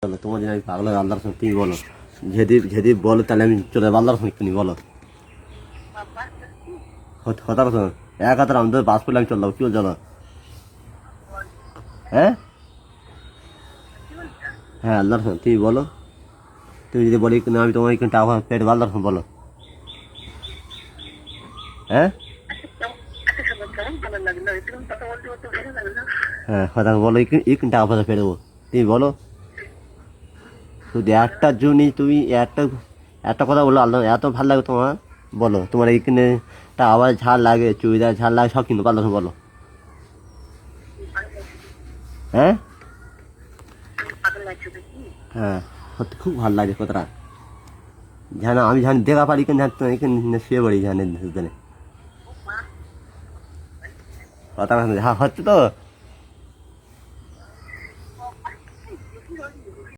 চলো তোমার জন্য আমি পাগল হয়ে আল্লাহর সঙ্গে তুমি বলো, যদি যদি বলো তাহলে আমি চলে যাবো আল্লাহর সঙ্গে, তুমি বলো হতার সঙ্গে এক হাতার আমি তো বাস করলে আমি চলে যাবো, কি বল চলো? হ্যাঁ হ্যাঁ আল্লাহর সঙ্গে তুমি বলো, তুমি যদি বলি না আমি তোমার এখানে টাকা পেয়ে দেবো, আল্লাহর সঙ্গে বলো। হ্যাঁ হ্যাঁ কথা বলো, এখানে টাকা পয়সা পেয়ে দেবো, তুমি বলো। শুধু একটার জন্যই তুমি একটা একটা কথা বলো, আল্লাহ এত ভালো লাগে তোমার, বলো তোমার এইখানে আবার ঝাল লাগে, চুড়িদার ঝাল লাগে, সব কিনবো আল্লাহ বলো। হ্যাঁ হ্যাঁ সত্যি খুব ভালো লাগে কথাটা, জানো আমি জানি দেখা পারি কেন, এখানে শুয়ে পড়ি জানেন কথা হচ্ছে তো।